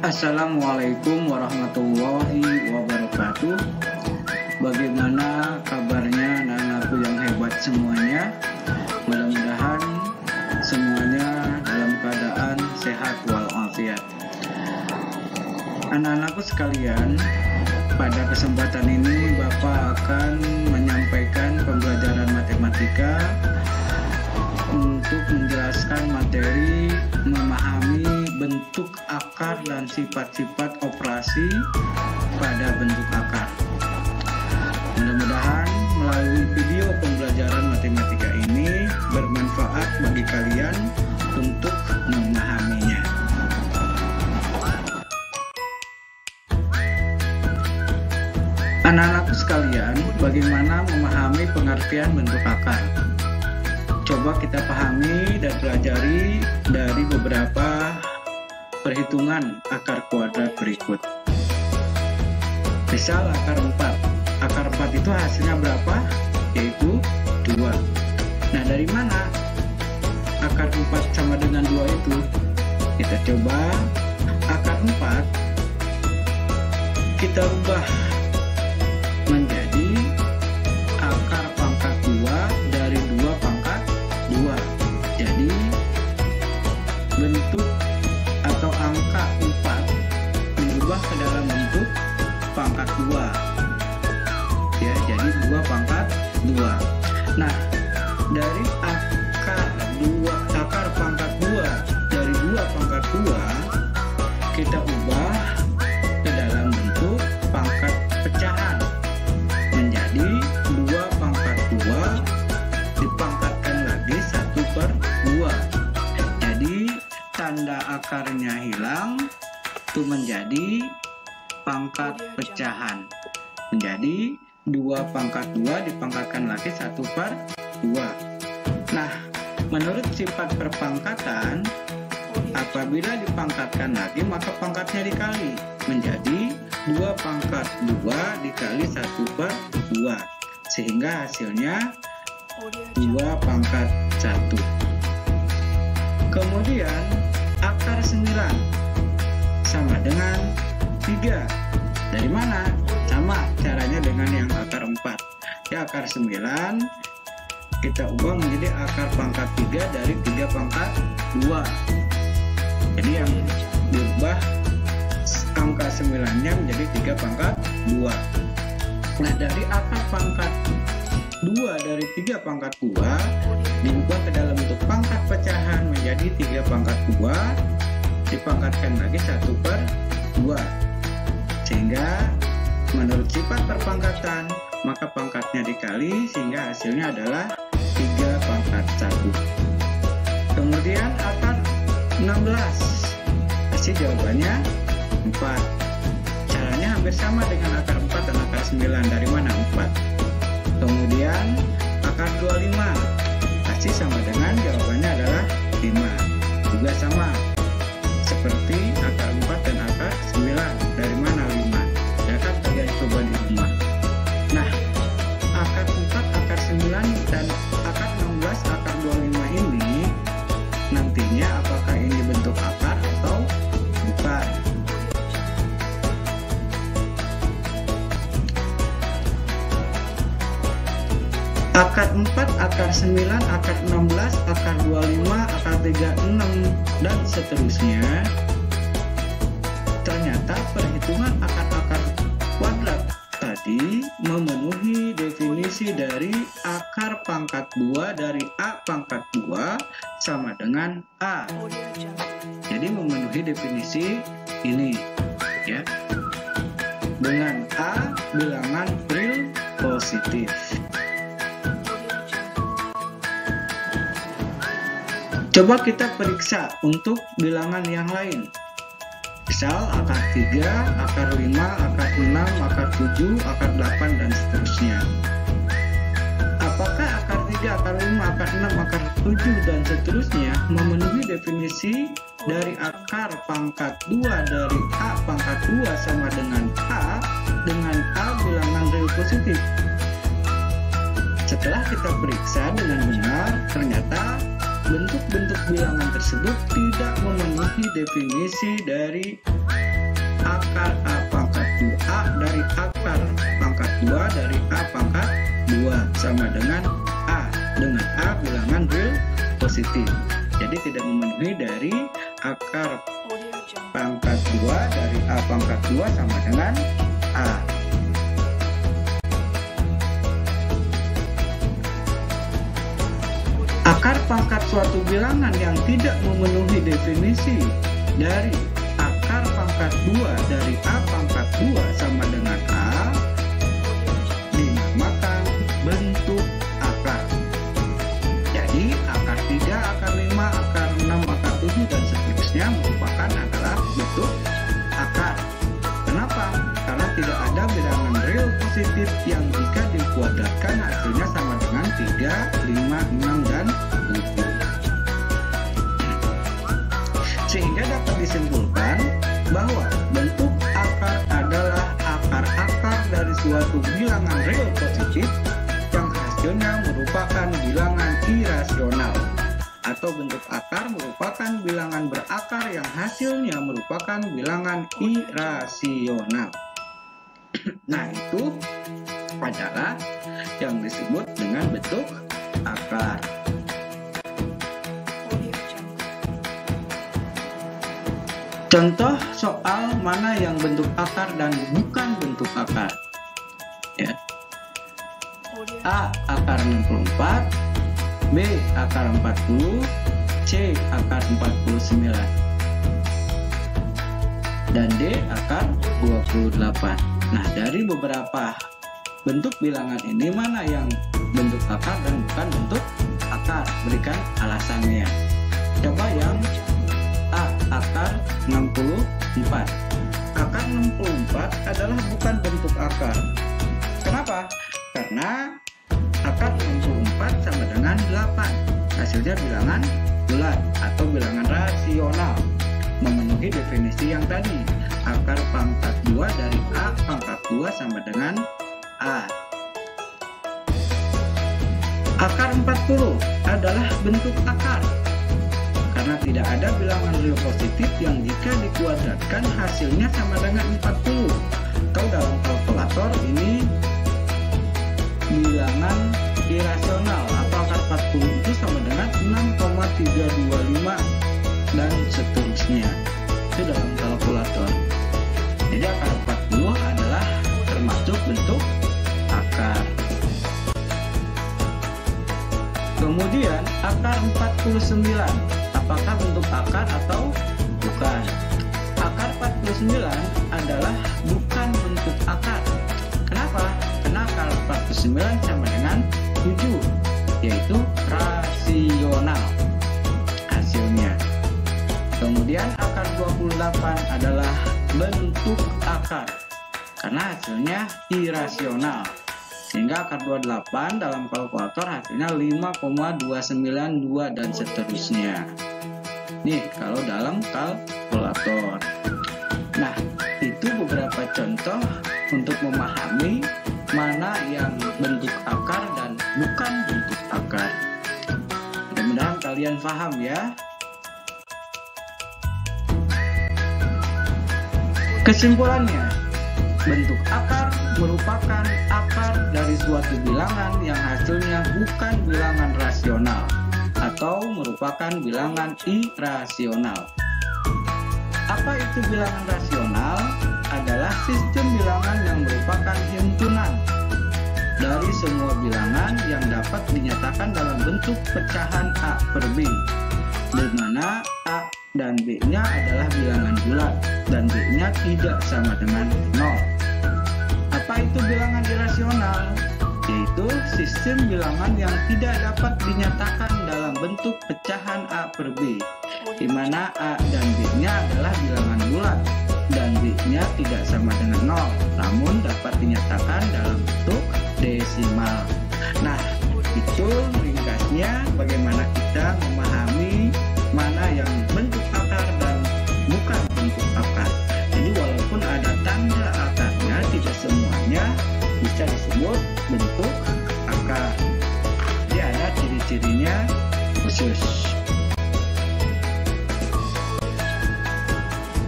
Assalamualaikum warahmatullahi wabarakatuh. Bagaimana kabarnya anak-anakku yang hebat semuanya? Mudah-mudahan semuanya dalam keadaan sehat walafiat. Anak-anakku sekalian, pada kesempatan ini Bapak akan menyampaikan pembelajaran matematika untuk menjelaskan materi memahami bentuk akar dan sifat-sifat operasi pada bentuk akar. Mudah-mudahan melalui video pembelajaran matematika ini bermanfaat bagi kalian untuk memahaminya. Anak-anakku sekalian, bagaimana memahami pengertian bentuk akar? Coba kita pahami dan pelajari dari beberapa perhitungan akar kuadrat berikut. Misal akar 4. Akar 4 itu hasilnya berapa? Yaitu 2. Nah, dari mana akar 4 sama dengan 2 itu? Kita coba akar 4 kita rubah menjadi akar pangkat 2 dari 2 pangkat 2. Jadi bentuk atau angka 4 dirubah ke dalam bentuk pangkat 2. Ya, jadi 2 pangkat 2. Nah, dari akar pangkat 2 dari 2 pangkat 2 kita ubah ke dalam bentuk pangkat pecahan menjadi 2 pangkat 2 dipangkatkan lagi 1/2. Jadi tanda akarnya hilang, itu menjadi pangkat pecahan. Menjadi 2 pangkat 2 dipangkatkan lagi 1/2. Nah, menurut sifat perpangkatan, apabila dipangkatkan lagi maka pangkatnya dikali menjadi 2 pangkat 2 dikali 1/2, sehingga hasilnya 2 pangkat 1. Kemudian akar 9 sama dengan 3. Dari mana? Sama caranya dengan yang akar 4. Ya, akar 9 kita ubah menjadi akar pangkat 3 dari 3 pangkat 2. Jadi yang diubah angka 9-nya menjadi 3 pangkat 2. Nah, dari akar pangkat 2 dari 3 pangkat 2 diubah ke dalam bentuk pangkat pecahan menjadi 3 pangkat 2 dipangkatkan lagi 1/2, sehingga menurut sifat perpangkatan maka pangkatnya dikali sehingga hasilnya adalah 3 pangkat 1. Kemudian akar 16, hasil jawabannya 4. Caranya hampir sama dengan akar 4 dan akar 9. Dari mana 4? Kemudian akar 25, hasil sama dengan jawabannya adalah 5. Juga sama seperti akar 4 dan akar 9. Dari mana 5? Ya kan, kalian coba di rumah. Nah, akar 4, akar 9 dan akar 16, akar 25 ini nantinya apakah ini bentuk akar atau bukan? Akar 4, akar 9, akar 16, akar 25, akar 36, dan seterusnya. Ternyata perhitungan akar-akar kuadrat tadi memenuhi definisi dari akar pangkat 2 dari A pangkat 2 sama dengan A. Jadi memenuhi definisi ini, ya. Dengan A bilangan real positif. Coba kita periksa untuk bilangan yang lain. Misal akar 3, akar 5, akar 6, akar 7, akar 8, dan seterusnya. Apakah akar 3, akar 5, akar 6, akar 7, dan seterusnya memenuhi definisi dari akar pangkat 2 dari A pangkat 2 sama dengan A bilangan real positif? Setelah kita periksa dengan benar, ternyata bentuk-bentuk bilangan tersebut tidak memenuhi definisi dari akar A pangkat 2A dari akar pangkat 2 dari A pangkat 2 sama dengan A, dengan A bilangan real positif. Jadi tidak memenuhi dari akar pangkat 2 dari A pangkat 2 sama dengan A. Akar pangkat suatu bilangan yang tidak memenuhi definisi dari akar pangkat 2 dari A pangkat 2 sama dengan A dinamakan bentuk akar. Jadi akar 3, akar 5, akar 6, akar 7 dan seterusnya merupakan adalah bentuk akar. Kenapa? Karena tidak ada bilangan real positif yang jika dikuadratkan hasilnya sama dengan 3, 5, 6, dan 7. Sehingga dapat disimpulkan bahwa bentuk akar adalah akar-akar dari suatu bilangan real positif yang hasilnya merupakan bilangan irasional, atau bentuk akar merupakan bilangan berakar yang hasilnya merupakan bilangan irasional. Nah, itu adalah yang disebut dengan bentuk akar. Contoh soal mana yang bentuk akar dan bukan bentuk akar. Ya. A akar 64, B akar 40, C akar 49, dan D akar 28. Nah, dari beberapa bentuk bilangan ini mana yang bentuk akar dan bukan bentuk akar? Berikan alasannya. Coba yang A akar 64. Akar 64 adalah bukan bentuk akar. Kenapa? Karena akar 64 sama dengan 8. Hasilnya bilangan bulat atau bilangan rasional, memenuhi definisi yang tadi. Akar pangkat 2 dari A pangkat 2 sama dengan A. Akar 40 adalah bentuk akar karena tidak ada bilangan real positif yang jika dikuadratkan hasilnya sama dengan 40, atau dalam kalkulator ini bilangan irasional, atau akar 40 itu sama dengan 6,325 dan seterusnya. Itu dalam kalkulator. Jadi akar 40 adalah termasuk bentuk akar. Kemudian akar 49, apakah bentuk akar atau bukan? Akar 49 adalah bukan bentuk akar. Kenapa? Karena akar 49 sama dengan 7, yaitu rasional hasilnya. Kemudian akar 28 adalah bentuk akar karena hasilnya irasional. Sehingga akar 28 dalam kalkulator hasilnya 5,292 dan seterusnya. Nih, kalau dalam kalkulator. Nah, itu beberapa contoh untuk memahami mana yang bentuk akar dan bukan bentuk akar. Mudah-mudahan kalian paham ya. Kesimpulannya, bentuk akar merupakan akar dari suatu bilangan yang hasilnya bukan bilangan rasional atau merupakan bilangan irasional. Apa itu bilangan rasional? Adalah sistem bilangan yang merupakan himpunan dari semua bilangan yang dapat dinyatakan dalam bentuk pecahan A per B, di mana A dan B-nya adalah bilangan bulat dan B-nya tidak sama dengan 0. Apa itu bilangan irasional? Yaitu sistem bilangan yang tidak dapat dinyatakan dalam bentuk pecahan A per B, di mana A dan B-nya adalah bilangan bulat dan B-nya tidak sama dengan 0, namun dapat dinyatakan dalam bentuk desimal. Nah, itu ringkasnya bagaimana kita memahami mana yang bentuk akar dan bukan bentuk akar. Jadi walaupun ada tanda akarnya, tidak semuanya bisa disebut bentuk akar. Jadi ada ciri-cirinya khusus.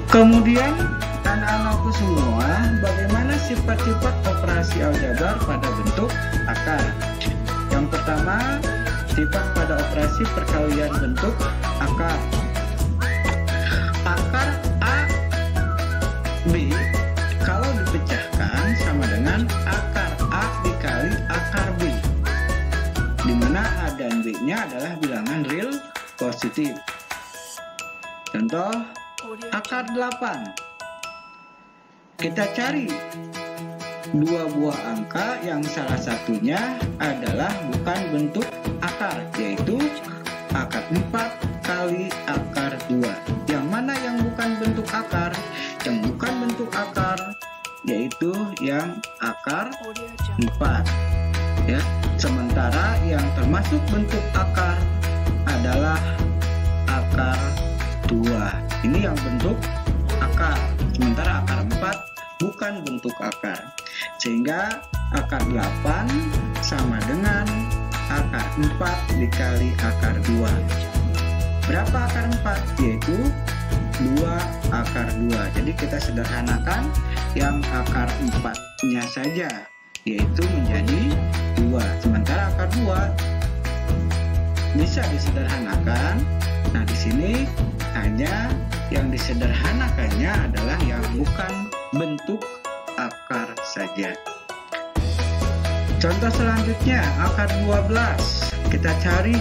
Kemudian anak-anakku semua, bagaimana sifat-sifat operasi aljabar pada bentuk akar? Yang pertama, sifat pada operasi perkalian bentuk akar. Akar A B kalau dipecahkan sama dengan akar A dikali akar B, di mana A dan B-nya adalah bilangan real positif. Contoh, akar 8. Kita cari dua buah angka yang salah satunya adalah bukan bentuk akar, yaitu akar 4 kali akar 2. Yang mana yang bukan bentuk akar? Yang bukan bentuk akar yaitu yang akar 4. Ya, sementara yang termasuk bentuk akar adalah akar 2. Ini yang bentuk akar, sementara akar 4 bukan bentuk akar. Sehingga akar 8 sama dengan akar 4 dikali akar 2. Berapa akar 4? Yaitu 2 akar 2. Jadi kita sederhanakan yang akar 4-nya saja, yaitu menjadi 2. Sementara akar 2 bisa disederhanakan. Nah, di sini hanya yang disederhanakannya adalah yang bukan bentuk akar saja. Contoh selanjutnya, akar 12. Kita cari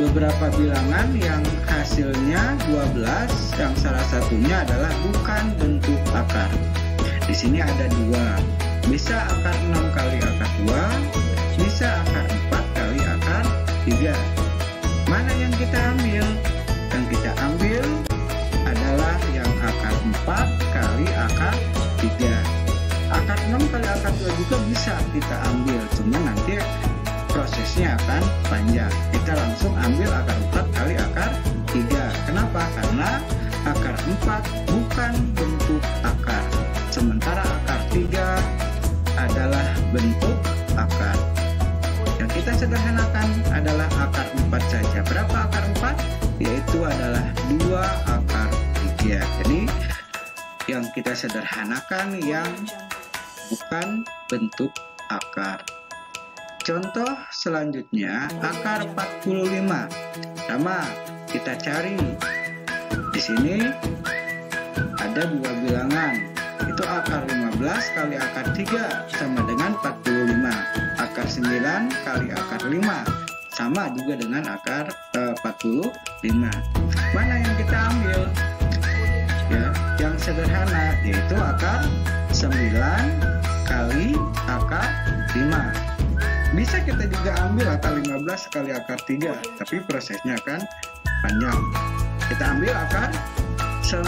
beberapa bilangan yang hasilnya 12, yang salah satunya adalah bukan bentuk akar. Di sini ada 2. Bisa akar 6 kali akar 2, bisa akar 4 kali akar 3. Mana yang kita ambil? Yang kita ambil adalah yang akar 4 kali akar 3. Akar 6 kali akar 2 juga bisa kita ambil, cuma nanti prosesnya akan panjang. Kita langsung ambil akar 4 kali akar 3. Kenapa? Karena akar 4 bukan bentuk akar, sementara akar 3 adalah bentuk akar. Yang kita sederhanakan adalah akar 4 saja. Berapa akar 4? Yaitu adalah 2 akar 3. Jadi yang kita sederhanakan yang bukan bentuk akar. Contoh selanjutnya, akar 45. Sama, kita cari. Di sini ada 2 bilangan. Itu akar 15 kali akar 3 sama dengan 45. Akar 9 kali akar 5 sama juga dengan akar 45. Mana yang kita ambil? Ya, yang sederhana, yaitu akar 9 kali akar 5. Bisa kita juga ambil akar 15 kali akar 3, tapi prosesnya akan panjang. Kita ambil akar 9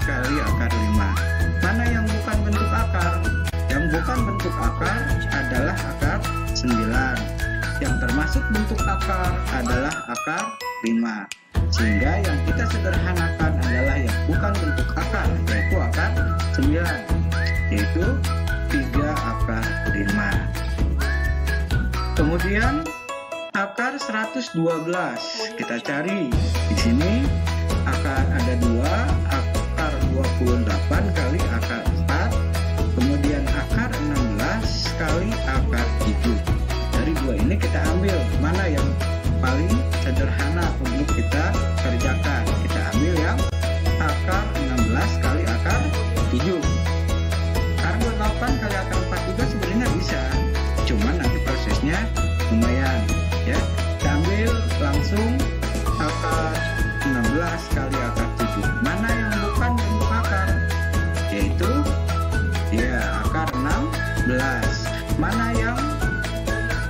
kali akar 5. Mana yang bukan bentuk akar? Yang bukan bentuk akar adalah akar 9. Yang termasuk bentuk akar adalah akar 5. Sehingga yang kita sederhanakan adalah yang bukan bentuk akar, yaitu akar 9, yaitu 3 akar 5. Kemudian akar 112 kita cari. Di sini akar ada 2, akar 28 kali akar 4, kemudian akar 16 kali akar 7. Dari 2 ini kita ambil mana yang paling sederhana untuk kita kerjakan. Kita ambil yang akar 16 kali akar 7. Akar 28 kali akar 4 juga sebenarnya bisa, cuman nanti prosesnya lumayan ya. Kita ambil langsung akar 16 kali akar 7. Mana yang bukan bentuk akar? Yaitu ya akar 16. Mana yang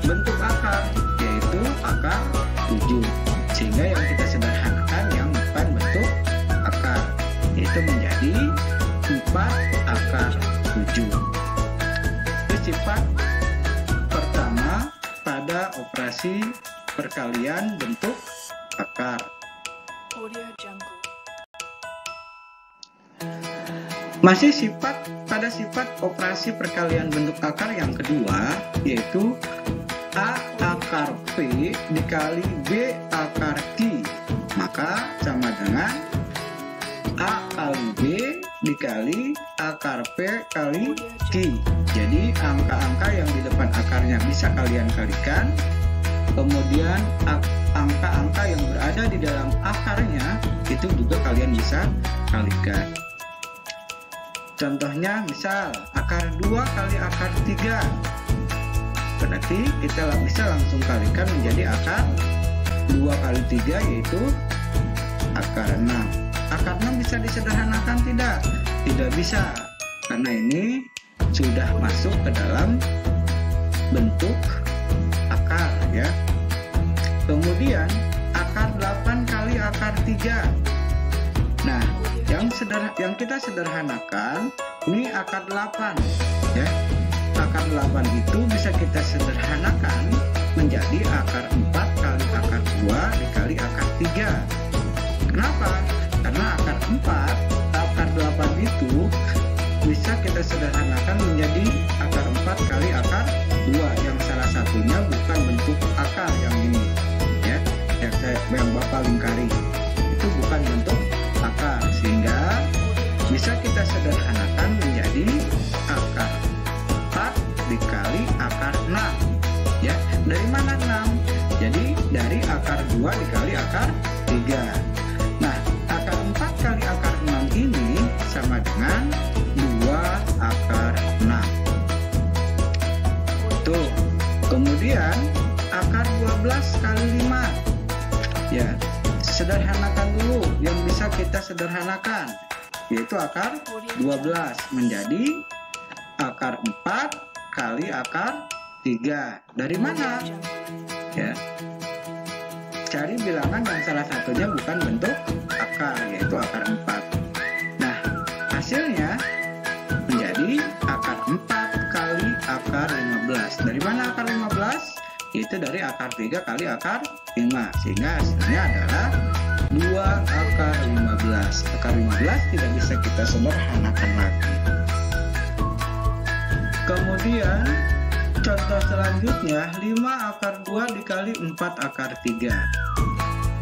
bentuk akar? Yaitu akar 7. Sehingga yang kita sederhanakan yang bukan bentuk akar, yaitu menjadi 4 akar 7. Itu sifat pertama pada operasi perkalian bentuk akar. Masih pada sifat operasi perkalian bentuk akar yang kedua, yaitu A akar P dikali B akar Q. Maka sama dengan A kali B dikali akar P kali Q. Jadi angka-angka yang di depan akarnya bisa kalian kalikan. Kemudian angka-angka yang berada di dalam akarnya itu juga kalian bisa kalikan. Contohnya misal akar 2 kali akar 3. Berarti kita bisa langsung kalikan menjadi akar 2 kali 3 yaitu akar 6. Akar 6 bisa disederhanakan tidak? Tidak bisa. Karena ini sudah masuk ke dalam bentuk akar ya. Kemudian akar 8 kali akar 3. Nah, yang kita sederhanakan ini akar 8 ya. Akar 8 itu bisa kita sederhanakan menjadi akar 4 kali akar 2 dikali akar 3. Kenapa? Karena akar 4, akar 8 itu bisa kita sederhanakan menjadi akar 4 kali akar 2 yang salah satunya bukan bentuk akar yang ini ya, yang Bapak lingkari itu bukan bentuk akar, sehingga bisa kita sederhanakan menjadi akar 4 dikali akar 6 ya. Dari mana 6? Jadi dari akar 2 dikali akar 3. Nah, akar 4 kali akar 6 ini sama dengan 2 akar 6. Tuh. Kemudian akar 12 kali 5. Ya, sederhanakan dulu yang bisa kita sederhanakan, yaitu akar 12 menjadi akar 4 kali akar 3. Dari mana? Ya. Cari bilangan yang salah satunya bukan bentuk akar, yaitu akar 4. Nah, hasilnya menjadi akar 4 kali akar 15. Dari mana akar 15? Yaitu dari akar 3 kali akar 5. Sehingga hasilnya adalah 2 akar 15. Akar 15 tidak bisa kita sederhanakan lagi. Kemudian contoh selanjutnya 5 akar 2 dikali 4 akar 3.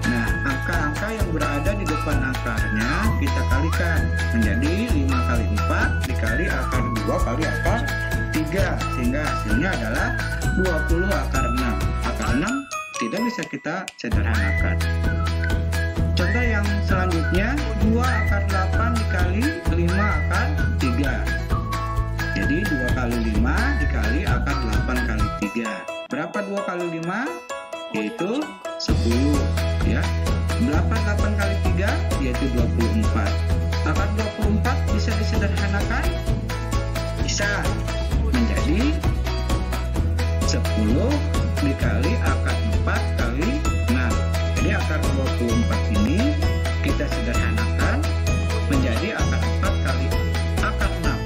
Nah, angka-angka yang berada di depan akarnya kita kalikan menjadi 5 kali 4 dikali akar 2 kali akar 3. Sehingga hasilnya adalah 20 akar 6. Akar 6 tidak bisa kita sederhanakan. Contoh yang selanjutnya 2 akar 8 dikali 5 akar 3. Jadi 2 kali 5 dikali akar 8 kali 3. Berapa 2 kali 5? Yaitu 10 ya. 8 kali 3 yaitu 24. Akar 24 bisa disederhanakan? Bisa. Menjadi 10 dikali akar 4 kali 6. Jadi akar 24 ini kita sederhanakan menjadi akar 4 kali akar 6.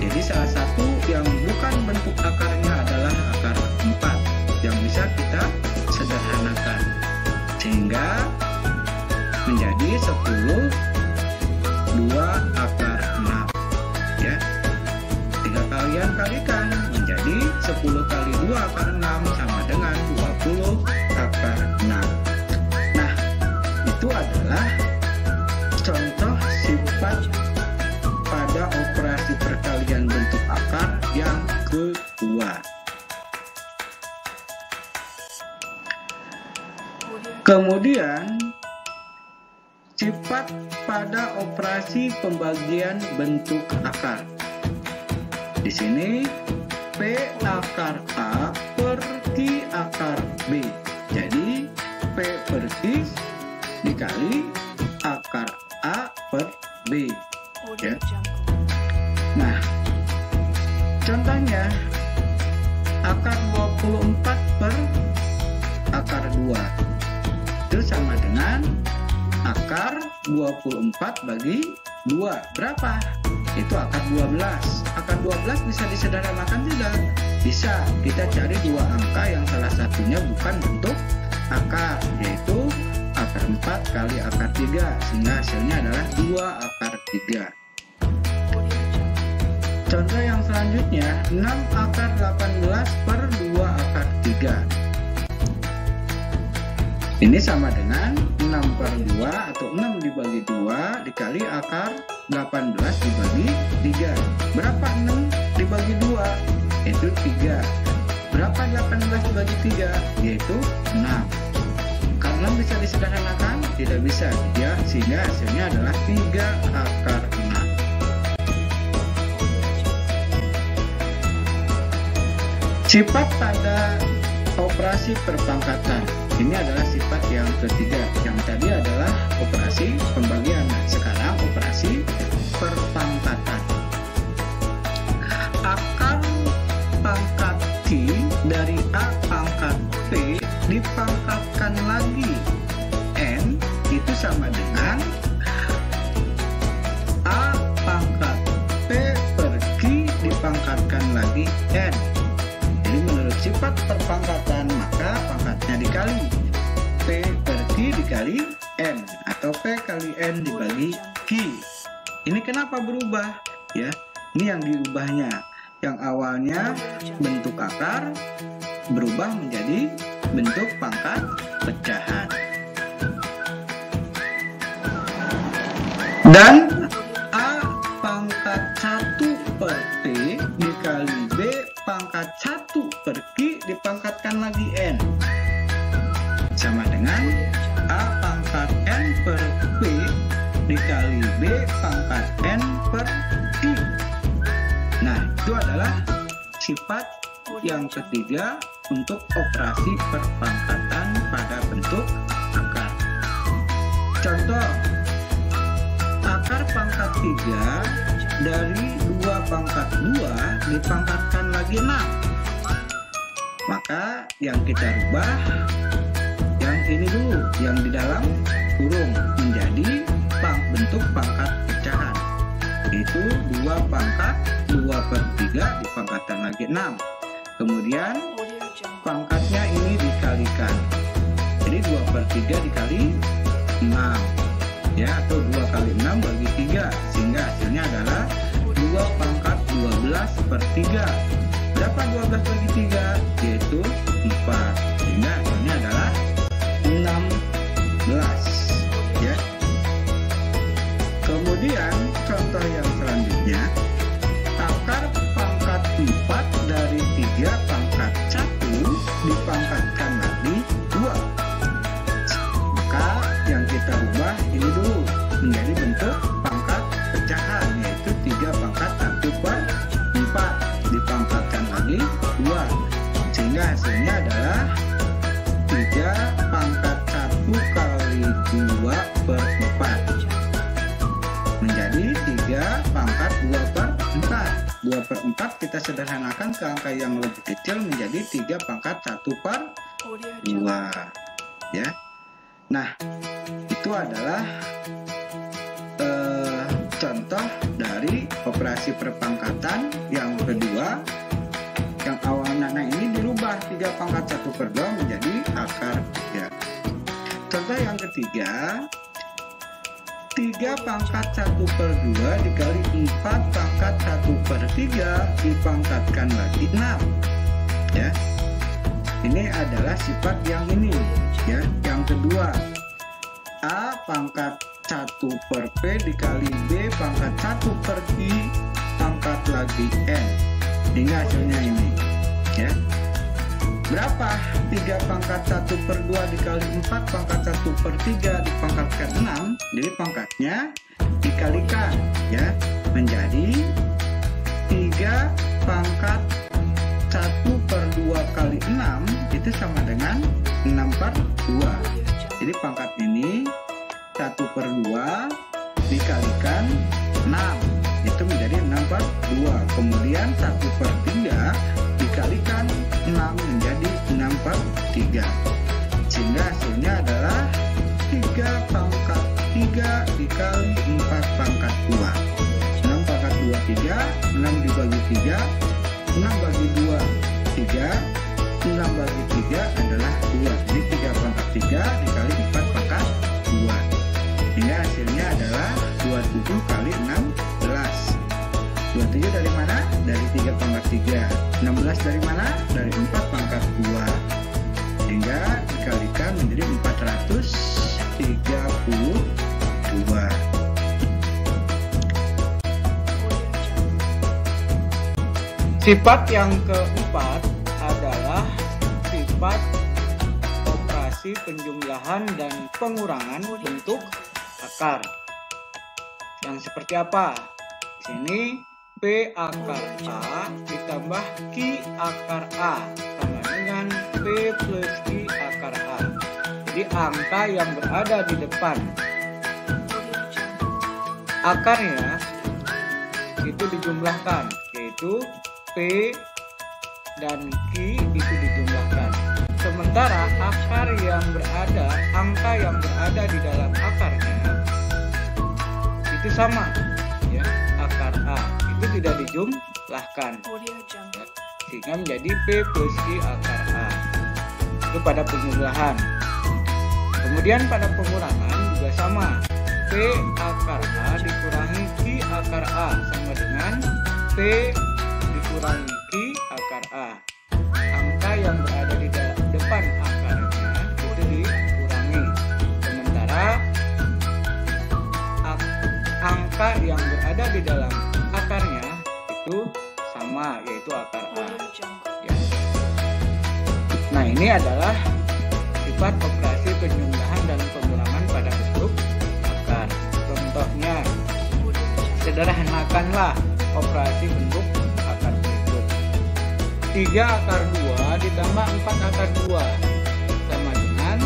Jadi salah satu yang bukan bentuk akarnya adalah akar 4 yang bisa kita sederhanakan. Sehingga menjadi 10 2 akar 6 ya. Jika kalian kalikan menjadi 10 kali 2 akar 6 sama dengan 20 akar 6. Nah, itu adalah contoh sifat pada operasi perkalian bentuk akar yang kedua. Kemudian sifat pada operasi pembagian bentuk akar. Di sini P akar A per Q akar B. Jadi P per Q dikali akar A per B. Ya. Nah, contohnya akar 24 per akar 2 itu sama dengan akar 24 bagi 2. Berapa? Itu akar 12. Akar 12 bisa disederhanakan tidak? Bisa. Kita cari dua angka yang salah satunya bukan bentuk akar, yaitu akar 4 kali akar 3, sehingga hasilnya adalah 2 akar 3. Contoh yang selanjutnya 6 akar 18 per 2 akar 3. Ini sama dengan 6 per 2 atau 6 dibagi dibagi 2 dikali akar 18 dibagi 3. Berapa 6 dibagi 2? Yaitu 3. Berapa 18 dibagi 3? Yaitu 6. Karena bisa disederhanakan? Tidak bisa, ya, sehingga hasilnya adalah 3 akar 6. Sifat pada operasi perpangkatan. Ini adalah sifat yang ketiga. Yang tadi adalah operasi pembagian. Sekarang operasi perpangkatan. Akar pangkat Q dari A pangkat P dipangkatkan lagi N itu sama dengan A pangkat P per Q dipangkatkan lagi N. Jadi menurut sifat perpangkatan maka pangkatnya dikali P per Q dikali N atau P kali N dibagi Q. Ini kenapa berubah? Ya, ini yang diubahnya. Yang awalnya bentuk akar berubah menjadi bentuk pangkat pecahan. Dan A pangkat 1 per P dikali B pangkat 1 per Q dipangkatkan lagi N. Sama dengan A pangkat N per P dikali B pangkat N per Q. Nah, itu adalah sifat yang ketiga untuk operasi perpangkatan pada bentuk akar. Contoh, akar pangkat 3 dari 2 pangkat 2 dipangkatkan lagi 6. Maka yang kita rubah yang ini dulu, yang di dalam kurung menjadi bentuk pangkat pecahan. Itu 2 pangkat 2 per 3 dipangkatkan lagi 6. Kemudian pangkatnya ini dikalikan. Jadi 2 per 3 dikali 6. Ya, atau 2 kali 6 bagi 3. Sehingga hasilnya adalah 2 pangkat 12 per 3. Berapa 12 bagi 3? Yaitu 4. Sehingga hasilnya adalah 16. Ya. Kemudian contoh yang selanjutnya, akar pangkat 4 dari 3 pangkat 1 dipangkatkan lagi 2. Maka yang kita ubah ini dulu menjadi bentuk pangkat pecahan, yaitu 3 pangkat 1 per 4 dipangkatkan lagi 2. Sehingga hasilnya adalah 3 pangkat 1 kali 2 per 4 menjadi 3 pangkat 2 per 4. 2 per 4 kita sederhanakan ke angka yang lebih kecil menjadi 3 pangkat 1 per 2. Ya. Nah, itu adalah contoh dari operasi perpangkatan yang kedua. Yang awalnya ini dirubah 3 pangkat 1 per 2 menjadi akar 3. Contoh yang ketiga, 3 pangkat 1 per 2 dikali 4 pangkat 1 per 3 dipangkatkan lagi 6. Ya. Ini adalah sifat yang ini, ya. Yang kedua, A pangkat 1 per P dikali B pangkat 1 per Q pangkat lagi N. Hingga hasilnya ini, ya. Berapa 3 pangkat 1 per 2 dikali 4 pangkat 1 per 3 dipangkatkan 6. Jadi pangkatnya dikalikan, ya, menjadi 3 pangkat 1 per 2 kali 6 itu sama dengan 6 per 2. Jadi pangkat ini 1 per 2 dikalikan 6 itu menjadi 6 per 2. Kemudian 1 per 3 dikalikan 6 menjadi 6 per 3. Sehingga hasilnya adalah 3 pangkat 3 dikali 4 pangkat 2. 6 pangkat 2 3, 6 dibagi 3, 6 bagi 2 3, 6 bagi 3 adalah 2. Jadi 3 pangkat 3 dikali 4 pangkat 2. Hingga hasilnya adalah 27 kali 16. 27 dari mana? Dari 3 pangkat 3. 16 dari mana? Dari 4 pangkat 2. Hingga dikalikan menjadi 432. Sifat yang keempat adalah sifat operasi penjumlahan dan pengurangan bentuk akar. Yang seperti apa? Di sini P akar A ditambah Q akar A sama dengan P plus Q akar A. Jadi angka yang berada di depan akarnya itu dijumlahkan, yaitu P dan Q itu dijumlahkan. Sementara angka yang berada di dalam akarnya itu sama, ya, akar A itu tidak dijumlahkan, ya, sehingga menjadi P plus Q akar A. Itu pada penjumlahan. Kemudian pada pengurangan juga sama, P akar A dikurangi Q akar A sama dengan P dikurangi Q akar A. Angka yang berada di depan akarnya itu dikurangi, sementara angka yang berada di dalam akarnya itu sama, yaitu akar A, ya. Nah, ini adalah sifat operasi penjumlahan dan pengurangan pada bentuk akar. Contohnya, sederhanakanlah operasi bentuk akar berikut. 3 akar 2 ditambah 4 akar 2 sama dengan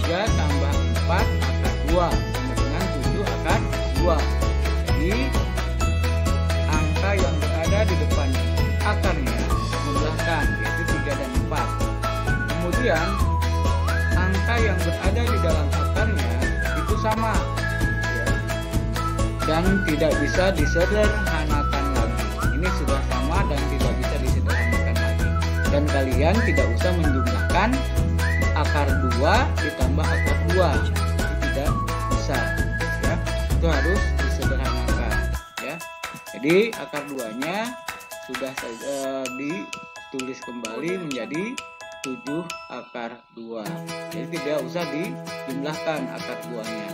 3 tambah 4 akar 2 sama dengan 7 akar 2. Jadi angka yang berada di depan akarnya jumlahkan, yaitu 3 dan 4. Kemudian angka yang berada di dalam akarnya itu sama, ya, dan tidak bisa disederhanakan lagi. Ini sudah sama dan tidak bisa disederhanakan lagi. Dan kalian tidak usah menjumlahkan akar 2 ditambah akar 2. Itu tidak bisa, ya. Itu harus disederhanakan, ya. Jadi akar 2-nya sudah ditulis kembali menjadi 7 akar 2. Jadi tidak usah dijumlahkan akar 2-nya.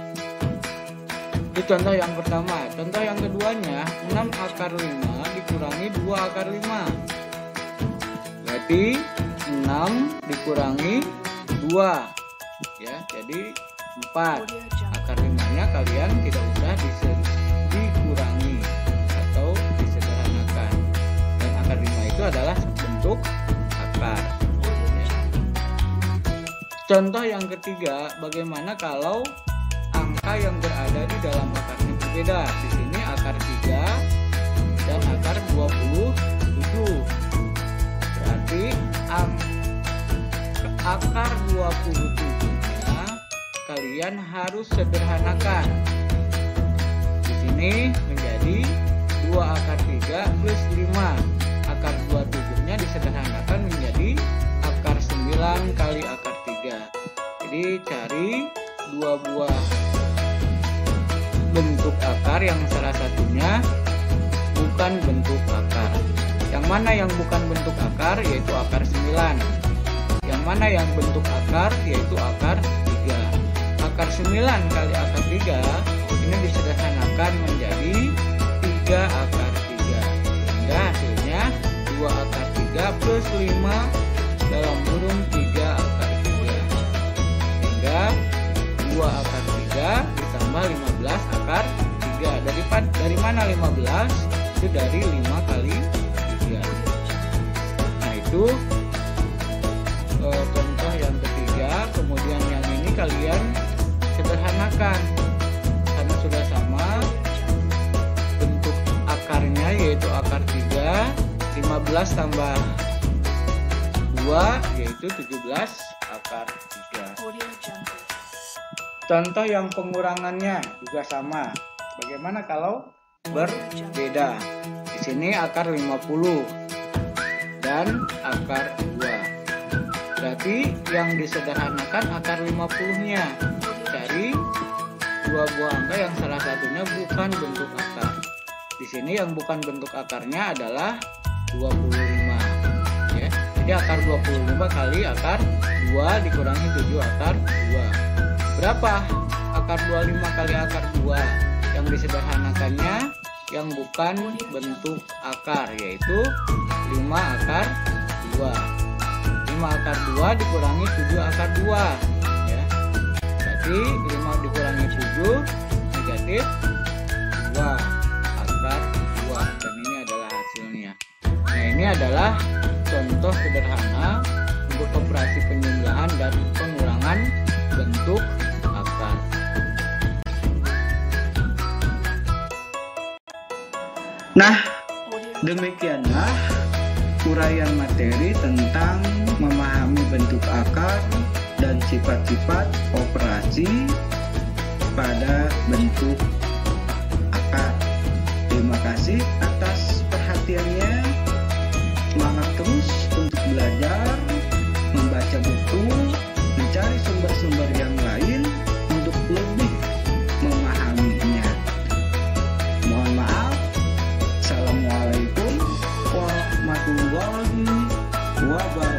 Itu contoh yang pertama. Contoh yang keduanya, 6 akar 5 dikurangi 2 akar 5. Berarti 6 dikurangi 2, ya, jadi 4. Akar 5-nya kalian tidak usah dikurangi atau disederhanakan. Dan akar 5 itu adalah bentuk akar. Contoh yang ketiga, bagaimana kalau angka yang berada di dalam akarnya berbeda? Di sini akar 3 dan akar 27. Berarti akar 27-nya kalian harus sederhanakan. Di sini menjadi 2 akar 3 plus 5. Akar 27-nya disederhanakan menjadi akar 9 kali akar 3. Jadi cari 2 buah bentuk akar yang salah satunya bukan bentuk akar. Yang mana yang bukan bentuk akar? Yaitu akar 9. Yang mana yang bentuk akar? Yaitu akar 3. Akar 9 kali akar 3 ini disederhanakan menjadi 3 akar 3. Sehingga hasilnya 2 akar 3 plus 5 dalam kurung 3 akar 3. Sehingga 2 akar 3 ditambah 15 akar 3. Dari mana 15? Itu dari 5 kali 3. Nah, itu contoh yang ketiga. Kemudian yang ini kalian sederhanakan karena sudah sama bentuk akarnya, yaitu akar 3. 15 tambah 2 yaitu 17 akar 3. Contoh yang pengurangannya juga sama. Bagaimana kalau berbeda? Di sini akar 50 dan akar 2. Berarti yang disederhanakan akar 50-nya. Cari 2 buah angka yang salah satunya bukan bentuk akar. Di sini yang bukan bentuk akarnya adalah 25. Ya. Jadi akar 25 kali akar 2 dikurangi 7 akar 2. Berapa akar 25 kali akar 2? Yang disederhanakannya yang bukan bentuk akar, yaitu 5 akar 2. 5 akar 2 dikurangi 7 akar 2 ya. Berarti 5 dikurangi 7 negatif 2 akar 2, dan ini adalah hasilnya. Nah, ini adalah contoh sederhana untuk operasi penjumlahan dan pengurangan bentuk akar. Nah, demikianlah uraian materi tentang memahami bentuk akar dan sifat-sifat operasi pada bentuk akar. Terima kasih atas perhatiannya. Semangat terus untuk belajar, membaca buku, mencari sumber-sumber yang lain untuk lebih memahaminya. Mohon maaf. Assalamualaikum warahmatullahi wabarakatuh.